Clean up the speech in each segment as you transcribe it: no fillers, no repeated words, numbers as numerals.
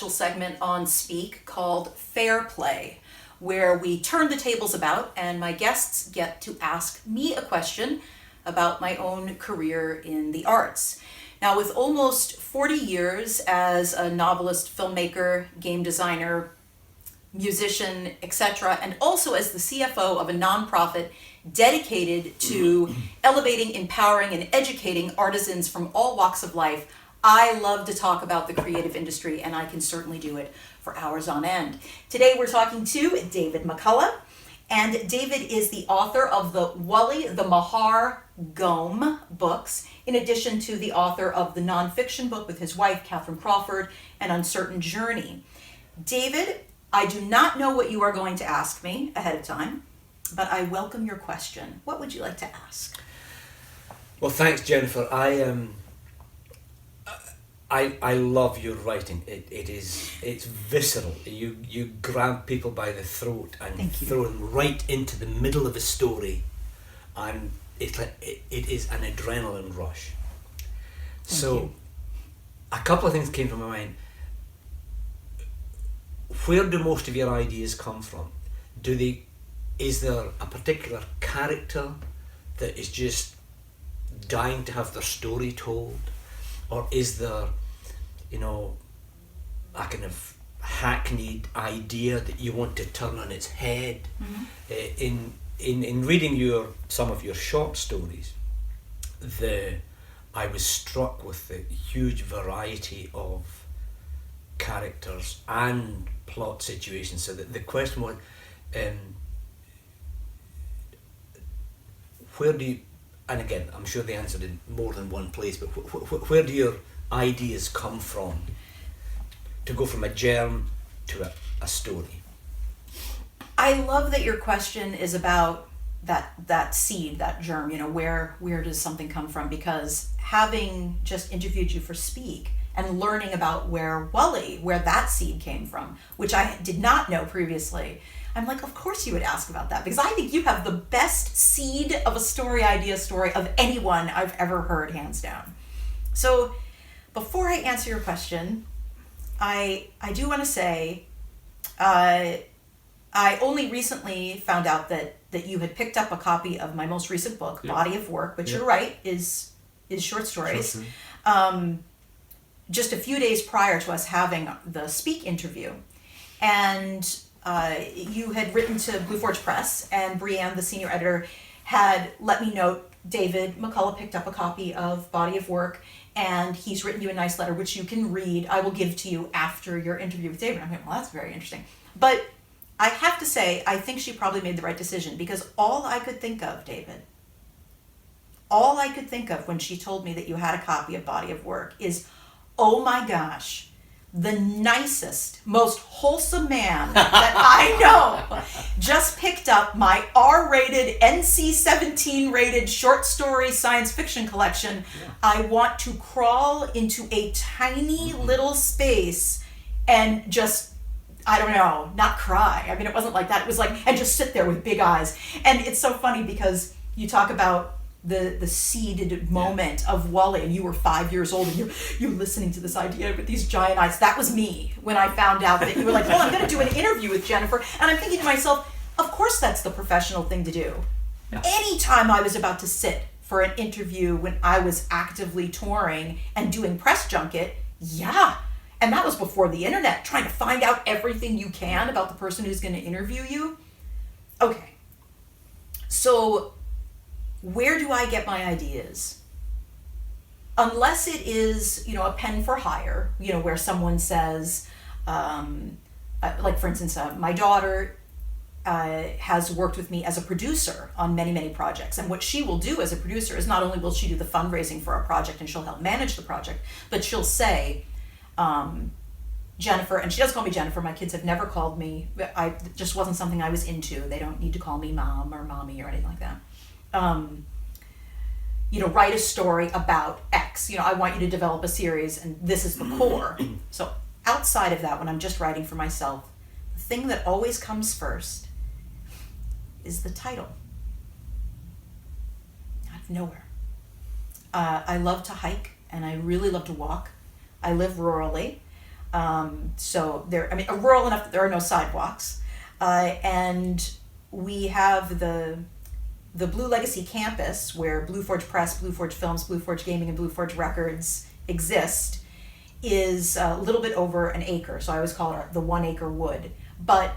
special segment on Speak called Fair Play, where we turn the tables about and my guests get to ask me a question about my own career in the arts. Now, with almost 40 years as a novelist, filmmaker, game designer, musician, etc., and also as the CFO of a nonprofit dedicated to elevating, empowering, and educating artisans from all walks of life, I love to talk about the creative industry, and I can certainly do it for hours on end. Today we're talking to David McCulloch, and David is the author of the Wully the Mahar Gome books, in addition to the author of the nonfiction book with his wife, Catherine Crawford, An Uncertain Journey. David, I do not know what you are going to ask me ahead of time, but I welcome your question. What would you like to ask? Well, thanks, Jennifer. I love your writing. It's visceral. You grab people by the throat and throw them right into the middle of a story, and it is an adrenaline rush. So, a couple of things came to my mind. Where do most of your ideas come from? Is there a particular character that is just dying to have their story told? Or is there, a kind of hackneyed idea that you want to turn on its head? Mm-hmm. In reading some of your short stories, I was struck with the huge variety of characters and plot situations. So the question was, where do you, and again, I'm sure the answer in more than one place, but where do your ideas come from to go from a germ to a story? I love that your question is about that seed, that germ, where does something come from? Because having just interviewed you for Speak and learning about where that seed came from, which I did not know previously, I'm like, of course you would ask about that, because I think you have the best seed of a story of anyone I've ever heard, hands down. So before I answer your question, I do want to say, I only recently found out that you had picked up a copy of my most recent book, Body of Work, which you're right, is short stories. Just a few days prior to us having the Speak interview. And you had written to Blue Forge Press, and Brianne, the senior editor, had let me know David McCulloch picked up a copy of Body of Work, and he's written you a nice letter, which you can read. I will give to you after your interview with David. I'm like, well, that's very interesting. But I have to say, I think she probably made the right decision, because all I could think of, David, when she told me that you had a copy of Body of Work is, oh my gosh, the nicest, most wholesome man that I know just picked up my R-rated, NC-17 rated short story science fiction collection. Yeah. I want to crawl into a tiny little space and just, I don't know, not cry. I mean, it wasn't like that. It was like, and just sit there with big eyes. And it's so funny because you talk about the seeded moment of Wully, and you were 5 years old, and you're listening to this idea with these giant eyes. That was me when I found out that you were like, oh, I'm going to do an interview with Jennifer. And I'm thinking to myself, of course that's the professional thing to do. Yeah. Anytime I was about to sit for an interview when I was actively touring and doing press junket, and that was before the internet, trying to find out everything you can about the person who's going to interview you. Okay. So where do I get my ideas? Unless it is, a pen for hire, where someone says, like for instance, my daughter has worked with me as a producer on many, many projects. And what she will do as a producer is not only will she do the fundraising for a project and she'll help manage the project, but she'll say, Jennifer, and she does call me Jennifer. My kids have never called me. It just wasn't something I was into. They don't need to call me mom or mommy or anything like that. Write a story about X. I want you to develop a series, and this is the core. So outside of that, when I'm just writing for myself, the thing that always comes first is the title. Out of nowhere. I love to hike, and I really love to walk. I live rurally. So rural enough that there are no sidewalks, and we have the Blue Legacy campus where Blue Forge Press, Blue Forge Films, Blue Forge Gaming, and Blue Forge Records exist is a little bit over an acre. So I always call it the 1 acre wood. But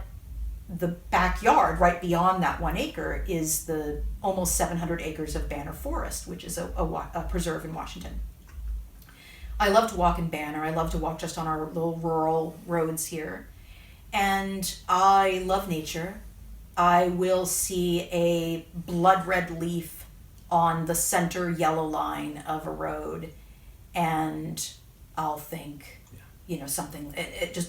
the backyard right beyond that 1 acre is the almost 700 acres of Banner Forest, which is a preserve in Washington. I love to walk in Banner. I love to walk just on our little rural roads here. And I love nature. I will see a blood red leaf on the center yellow line of a road, and I'll think, something.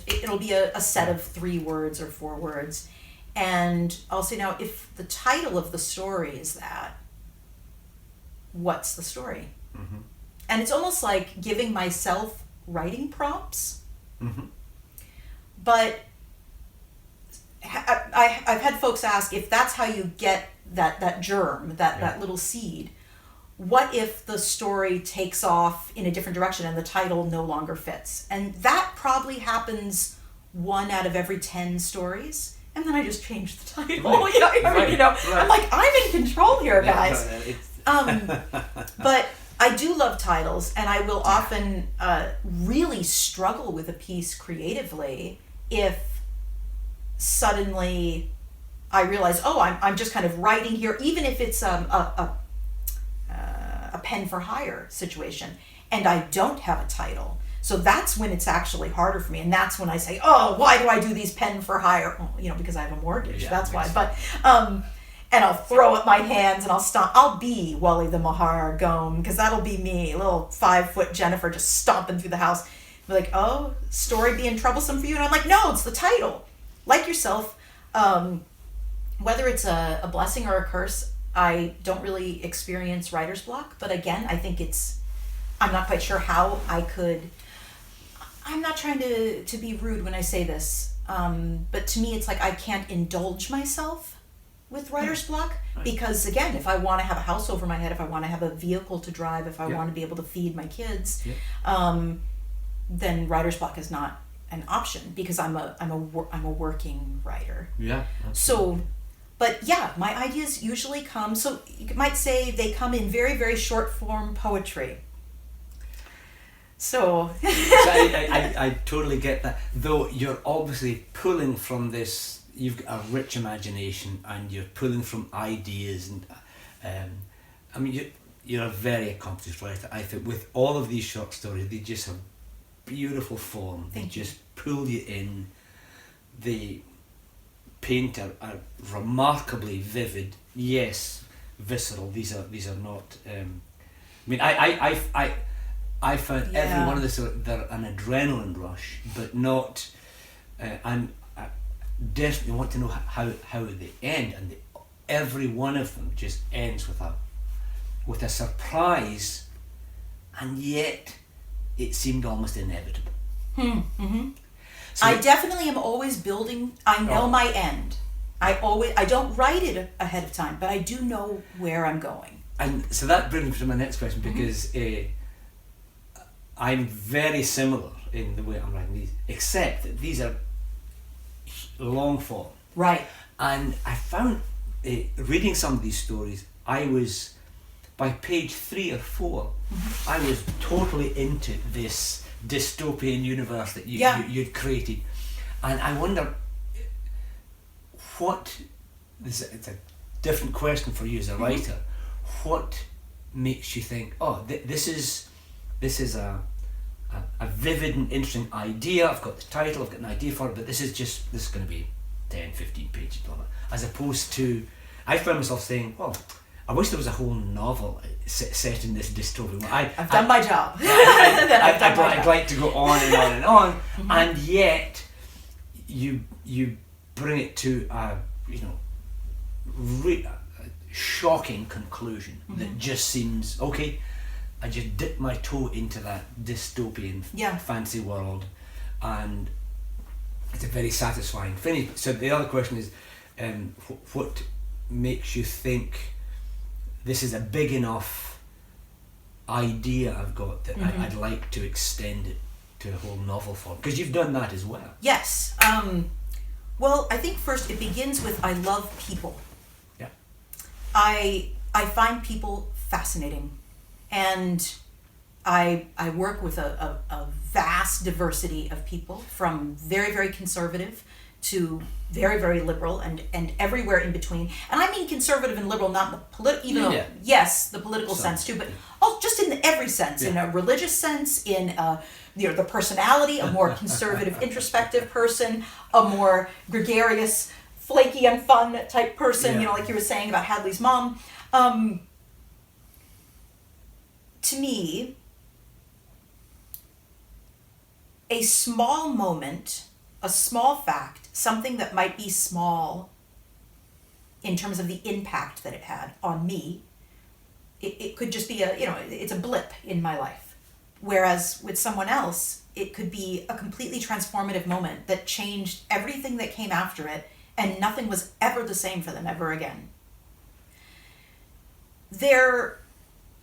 It'll be a set of 3 words or 4 words, and I'll say, now, if the title of the story is that, what's the story? Mm-hmm. And it's almost like giving myself writing prompts, mm-hmm. But I've had folks ask, if that's how you get that germ, that little seed, what if the story takes off in a different direction and the title no longer fits? And that probably happens 1 out of every 10 stories. And then I just change the title. Right. I'm like, I'm in control here, guys. But I do love titles, and I will often really struggle with a piece creatively if suddenly I realize, I'm just kind of writing here, even if it's a pen for hire situation, and I don't have a title. So that's when it's actually harder for me, and that's when I say, why do I do these pen for hire? Well, because I have a mortgage, that's why. But and I'll throw up my hands and I'll stomp. I'll be Wally the Mahar Gome, because that'll be me, a little 5-foot Jennifer just stomping through the house. Be like, story being troublesome for you? And I'm like, no, it's the title. Like yourself, whether it's a blessing or a curse, I don't really experience writer's block. But again, I think I'm not quite sure how I could. I'm not trying to be rude when I say this, but to me it's like I can't indulge myself with writer's block, because again, if I want to have a house over my head, if I want to have a vehicle to drive, if I want to be able to feed my kids, then writer's block is not an option, because I'm a working writer. Yeah. Absolutely. So, but my ideas usually come. So you might say they come in very, very short form poetry. So I totally get that. Though you're obviously pulling from this. You've got a rich imagination, and you're pulling from ideas, and you're a very accomplished writer. I think with all of these short stories, they just have beautiful form. They just pull you in. They paint a remarkably vivid, visceral. These are not. I found every one of this, they're an adrenaline rush, but not. I definitely want to know how they end, and every one of them just ends with a surprise, and yet it seemed almost inevitable. Mm-hmm. So I definitely am always building. I know my end. I don't write it ahead of time, but I do know where I'm going. And so that brings me to my next question, because I'm very similar in the way I'm writing these, except that these are long form. Right. And I found reading some of these stories, I was, by page 3 or 4, I was totally into this dystopian universe that you'd created. And I wonder it's a different question for you as a writer, what makes you think, this is a vivid and interesting idea, I've got the title, I've got an idea for it, but this is going to be 10, 15 pages, blah, blah. As opposed to, I found myself saying, I wish there was a whole novel set in this dystopian world. I've done my job. I'd like to go on and on and on, and yet you bring it to a shocking conclusion that just seems okay. I just dipped my toe into that dystopian fancy world, and it's a very satisfying finish. So the other question is, what makes you think this is a big enough idea I've got that I'd like to extend it to a whole novel form? Because you've done that as well. Yes. Well, I think first it begins with I love people. Yeah. I find people fascinating, and I work with a vast diversity of people, from very, very conservative to very, very liberal, and everywhere in between. And I mean conservative and liberal, not in the political, though, yes, the political sense too, but also just in every sense, in a religious sense, in the personality, a more conservative, introspective person, a more gregarious, flaky and fun type person, like you were saying about Hadley's mom. To me, a small moment, a small fact, something that might be small in terms of the impact that it had on me, it could just be it's a blip in my life. Whereas with someone else, it could be a completely transformative moment that changed everything that came after it, and nothing was ever the same for them ever again.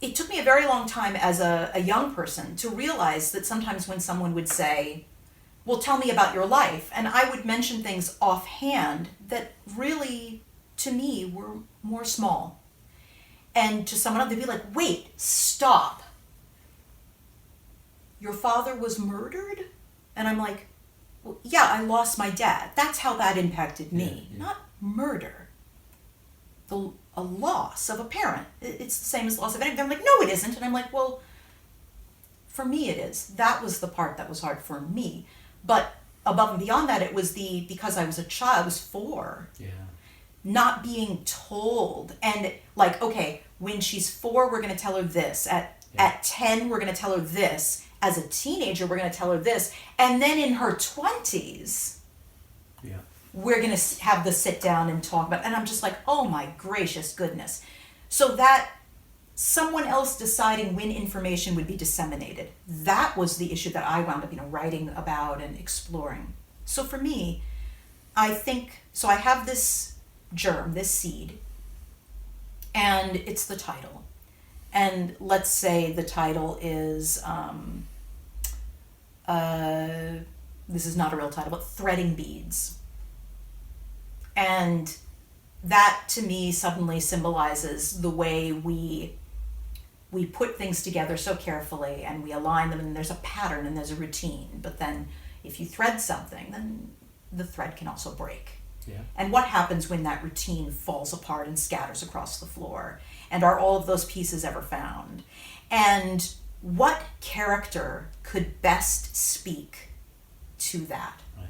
It took me a very long time as a young person to realize that sometimes when someone would say, well, tell me about your life, and I would mention things offhand that really, to me, were more small. And to someone else, they'd be like, wait, stop. Your father was murdered? And I'm like, well, yeah, I lost my dad. That's how that impacted me, not murder. A loss of a parent. It's the same as loss of anything. They're like, no, it isn't. And I'm like, well, for me it is. That was the part that was hard for me. But above and beyond that, it was because I was a child, I was 4. Yeah. Not being told. And like, okay, when she's 4, we're going to tell her this. At 10, we're going to tell her this. As a teenager, we're going to tell her this. And then in her 20s, we're going to have the sit down and talk about it. And I'm just like, oh my gracious goodness. So that someone else deciding when information would be disseminated, that was the issue that I wound up, writing about and exploring. So for me, I think, so I have this germ, this seed, and it's the title. And let's say the title is, this is not a real title, but Threading Beads. And that to me suddenly symbolizes the way we put things together so carefully, and we align them, and there's a pattern and there's a routine. But then if you thread something, then the thread can also break. Yeah. And what happens when that routine falls apart and scatters across the floor? And are all of those pieces ever found? And what character could best speak to that? Right.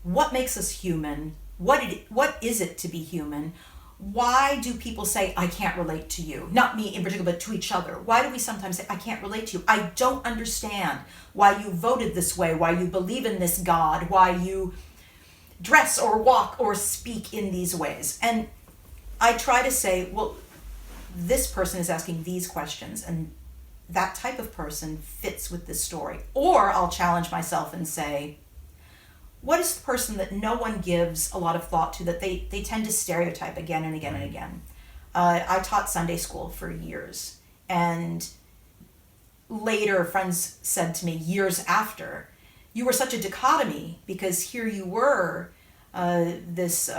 What makes us human? What is it to be human? Why do people say, I can't relate to you? Not me in particular, but to each other. Why do we sometimes say, I can't relate to you? I don't understand why you voted this way, why you believe in this God, why you dress or walk or speak in these ways. And I try to say, well, this person is asking these questions, and that type of person fits with this story. Or I'll challenge myself and say, what is the person that no one gives a lot of thought to, that they tend to stereotype again and again and again? I taught Sunday school for years, and later friends said to me years after, you were such a dichotomy, because here you were, this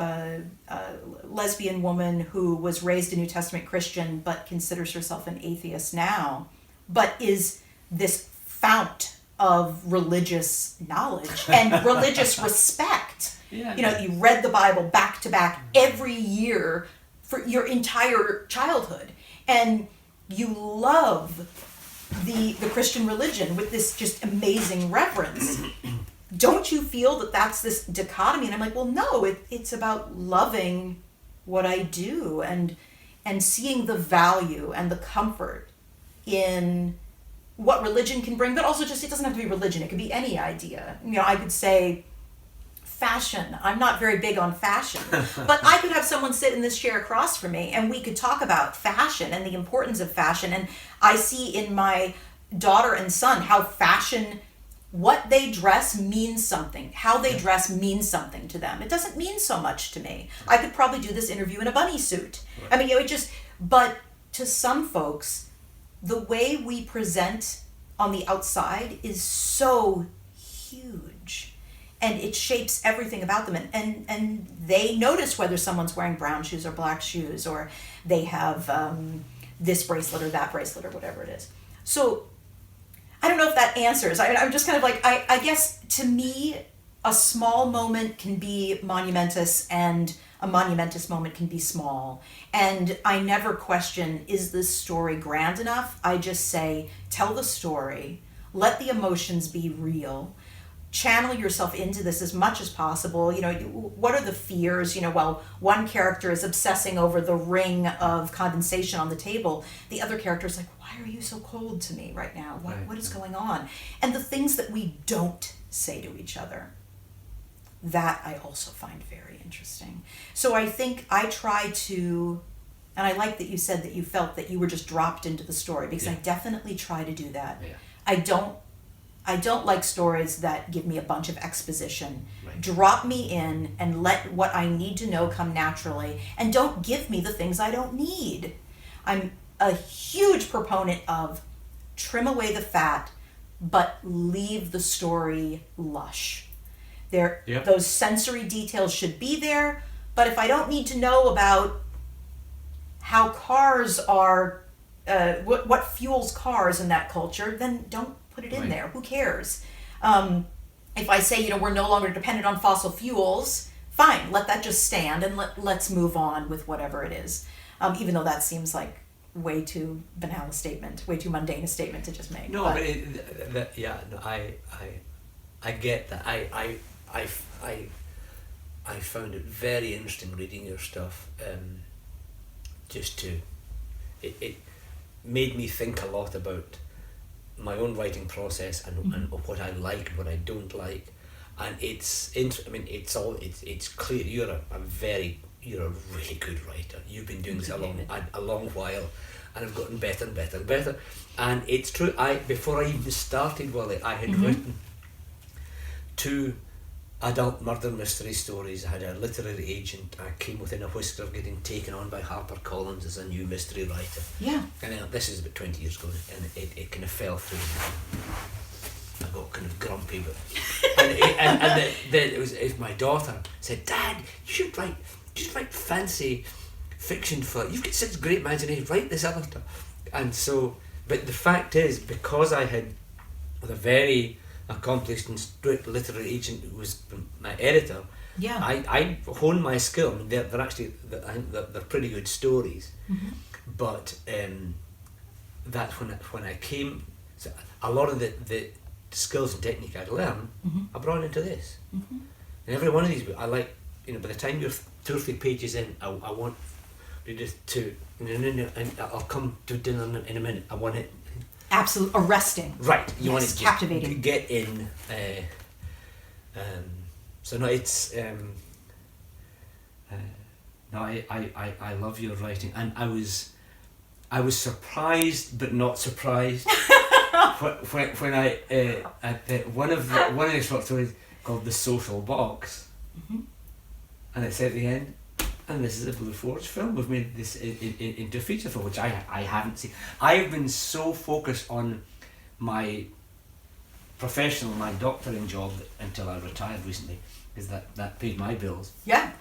lesbian woman who was raised a New Testament Christian but considers herself an atheist now, but is this fount of religious knowledge and religious respect. Yeah. You read the Bible back to back every year for your entire childhood, and you love the Christian religion with this just amazing reverence. Don't you feel that that's this dichotomy? And I'm like, well, no, it's about loving what I do and seeing the value and the comfort in what religion can bring, but also just, it doesn't have to be religion. It could be any idea. I could say fashion. I'm not very big on fashion, but I could have someone sit in this chair across from me and we could talk about fashion and the importance of fashion. And I see in my daughter and son how fashion, what they dress means something. How they dress means something to them. It doesn't mean so much to me. I could probably do this interview in a bunny suit. Right. I mean, but to some folks, the way we present on the outside is so huge, and it shapes everything about them, and they notice whether someone's wearing brown shoes or black shoes, or they have this bracelet or that bracelet or whatever it is. So I don't know if that answers. I'm just kind of like, I guess to me, a small moment can be monumentous, and a monumentous moment can be small. And I never question, is this story grand enough? I just say, tell the story, let the emotions be real, channel yourself into this as much as possible. You know, what are the fears? You know, well, one character is obsessing over the ring of condensation on the table. The other character is like, why are you so cold to me right now? What is going on? And the things that we don't say to each other, that I also find very interesting. So I think I try to, and I like that you said that you felt that you were just dropped into the story, because I definitely try to do that. Yeah. I don't like stories that give me a bunch of exposition. Right. Drop me in and let what I need to know come naturally, and don't give me the things I don't need. I'm a huge proponent of trim away the fat, but leave the story lush. Those sensory details should be there, but if I don't need to know about how cars are, what fuels cars in that culture, then don't put it in there. Who cares? If I say, you know, we're no longer dependent on fossil fuels, fine, let that just stand, and let's move on with whatever it is. Even though that seems like way too banal a statement, way too mundane a statement to just make. No, but I get that. I found it very interesting reading your stuff. It made me think a lot about my own writing process and what I like, what I don't like, and it's clear you're a really good writer. You've been doing this a long while, and I've gotten better and better and better. And it's true. Before I even started Willie, I had written 2 adult murder mystery stories. I had a literary agent. I came within a whisker of getting taken on by HarperCollins as a new mystery writer. Yeah. And this is about 20 years ago, and it kind of fell through. I got kind of grumpy, but it was my daughter said, "Dad, you should write fancy fiction for. You've got such great imagination. Write this other stuff." And so, but the fact is, because I had a very accomplished and strict literary agent who was my editor, I honed my skill. I mean, they're actually, I think they're pretty good stories, but that's when I came, so a lot of the skills and technique I'd learned, I brought into this. And every one of these, I like, you know, by the time you're 2 or 3 pages in, I want readers to, and I'll come to dinner in a minute, I want it absolute arresting. Right, you want to captivating. Get in. So no, it's no, I love your writing, and I was surprised but not surprised when I at one of the short stories called The Social Box, and it said at the end, and this is a Blue Forge film. We've made this into a feature film, which I haven't seen. I've been so focused on my doctoring job until I retired recently, because that paid my bills. Yeah.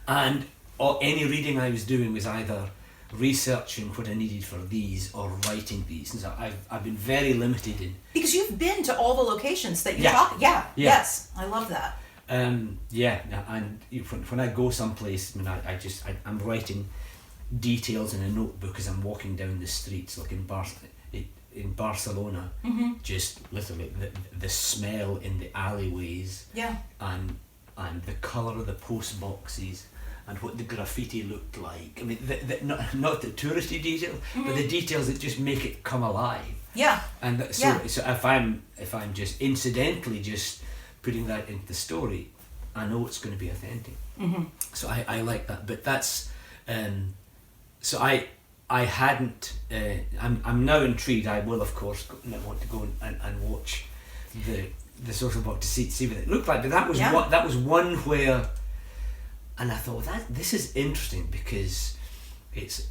And any reading I was doing was either researching what I needed for these or writing these. And so I've been very limited in. Because you've been to all the locations that you talk. Yeah. Yes, I love that. And when I go someplace, I mean, I'm writing details in a notebook as I'm walking down the streets, like in Barcelona, just literally the smell in the alleyways, and the colour of the post boxes, and what the graffiti looked like. I mean, not the touristy details, but the details that just make it come alive. Yeah. And so if I'm just incidentally just putting that into the story, I know it's going to be authentic. So I like that. But that's so I hadn't. I'm now intrigued. I will, of course, want to go and watch the Social Box to see what it looked like. But that was one where, and I thought this is interesting, because it's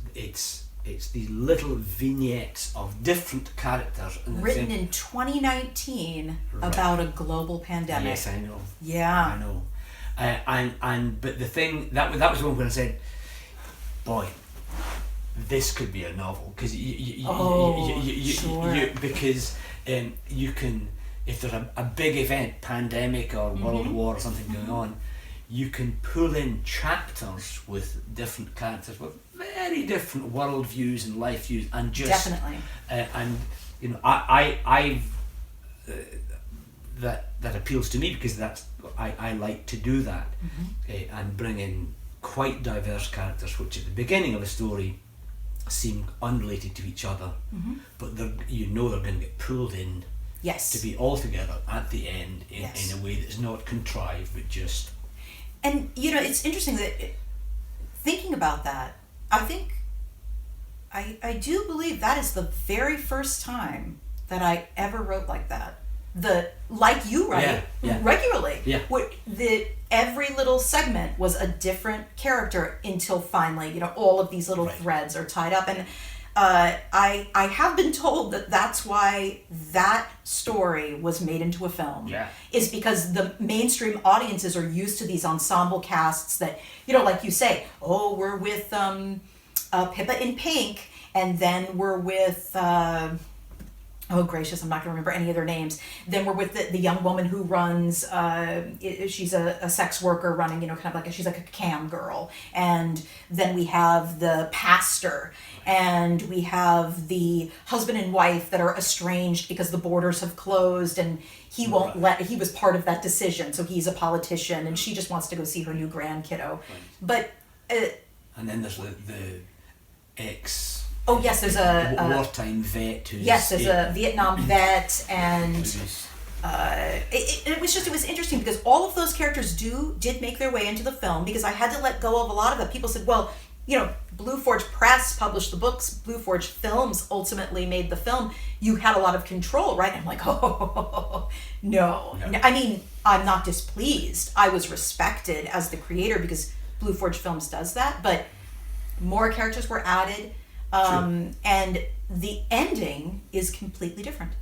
it's these little vignettes of different characters. And Written in 2019 about a global pandemic. Yes, I know. Yeah. I know. But the thing that was the one where I said, boy, this could be a novel, because because you can, if there's a big event, pandemic or world war or something going on, you can pull in chapters with different characters with very different world views and life views, and just definitely. And you know, I've that appeals to me, because I like to do that, and bring in quite diverse characters, which at the beginning of a story seem unrelated to each other, but they're going to get pulled in to be all together at the end in a way that's not contrived, but just. And it's interesting that thinking about that, I think I do believe that is the very first time that I ever wrote like that. Like you write regularly. Yeah. Every little segment was a different character until finally, all of these little threads are tied up. And I have been told that that's why that story was made into a film. Yeah. Is because the mainstream audiences are used to these ensemble casts that, like you say, we're with Pippa in Pink, and then we're with oh gracious, I'm not going to remember any of their names. Then we're with the young woman who runs, she's a sex worker running, she's like a cam girl. And then we have the pastor, and we have the husband and wife that are estranged because the borders have closed, and he won't he was part of that decision, so he's a politician, and she just wants to go see her new grandkiddo. But and then there's the ex. Oh yes, there's a wartime vet who's there's a Vietnam vet, and it was interesting because all of those characters did make their way into the film, because I had to let go of a lot of it. People said, well, Blue Forge Press published the books, Blue Forge Films ultimately made the film. You had a lot of control, right? And I'm like, no. I mean, I'm not displeased. I was respected as the creator because Blue Forge Films does that, but more characters were added. And the ending is completely different.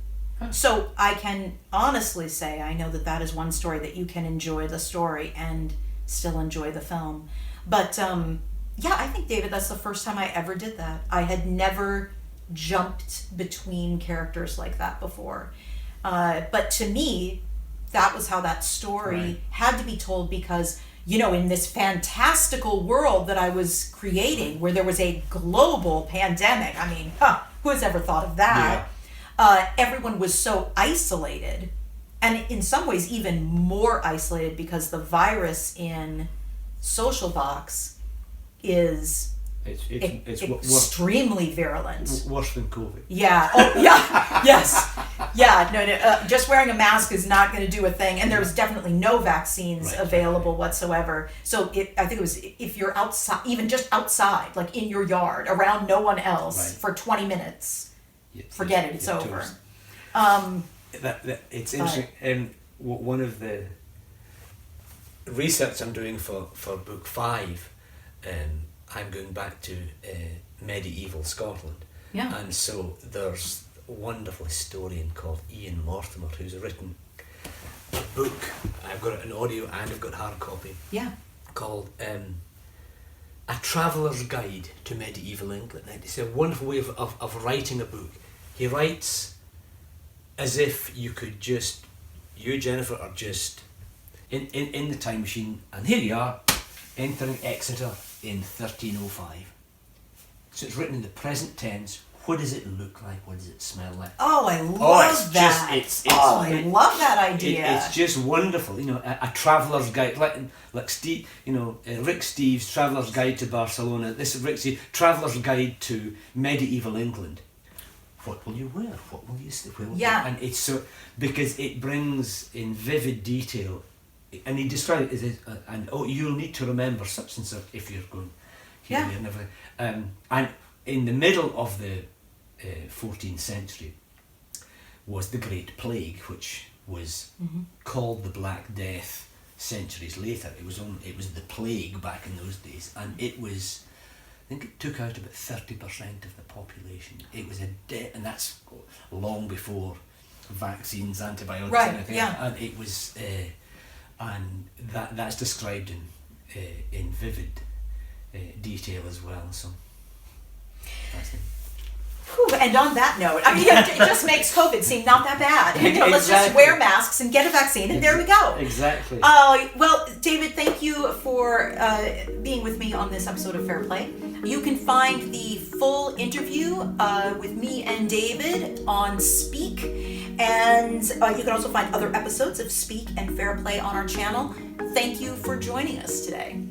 So I can honestly say I know that is one story that you can enjoy the story and still enjoy the film. But I think, David, that's the first time I ever did that. I had never jumped between characters like that before. But to me, that was how that story had to be told, because in this fantastical world that I was creating, where there was a global pandemic. I mean, who has ever thought of that? Yeah. Everyone was so isolated, and in some ways even more isolated, because the virus in Social Vox is it's extremely virulent. Worse than COVID. Yeah. Oh, yeah. Yes. Yeah. No. Just wearing a mask is not going to do a thing, and there was definitely no vaccines available whatsoever. So I think it was, if you're outside, even just outside, like in your yard, around no one else for 20 minutes, forget it. It's over. It's interesting. One of the research I'm doing for book 5. I'm going back to medieval Scotland. Yeah. And so there's a wonderful historian called Ian Mortimer who's written a book. I've got it in audio and I've got hard copy. Yeah. Called A Traveller's Guide to Medieval England. And it's a wonderful way of writing a book. He writes as if you Jennifer, are just in the time machine, and here you are, entering Exeter in 1305. So it's written in the present tense. What does it look like? What does it smell like? Oh, I love that. I love that idea. It's just wonderful. A traveller's guide, like Steve. Rick Steves' Traveller's Guide to Barcelona. This is Rick Steves' Traveller's Guide to Medieval England. What will you wear? What will you sleep? And it's so, because it brings in vivid detail. And he described it as you'll need to remember such and such if you're going here and everything. And in the middle of the 14th century was the Great Plague, which was called the Black Death centuries later. It was the plague back in those days, and it was think it took out about 30% of the population. It was and that's long before vaccines, antibiotics, Right, and everything. yeah. And it was, and that's described in vivid detail as well. So that's it. Whew, and on that note, I mean, it just makes COVID seem not that bad. Let's just wear masks and get a vaccine, and there we go. Exactly. Well, David, thank you for being with me on this episode of Fair Play. You can find the full interview with me and David on Speak, and you can also find other episodes of Speak and Fair Play on our channel. Thank you for joining us today.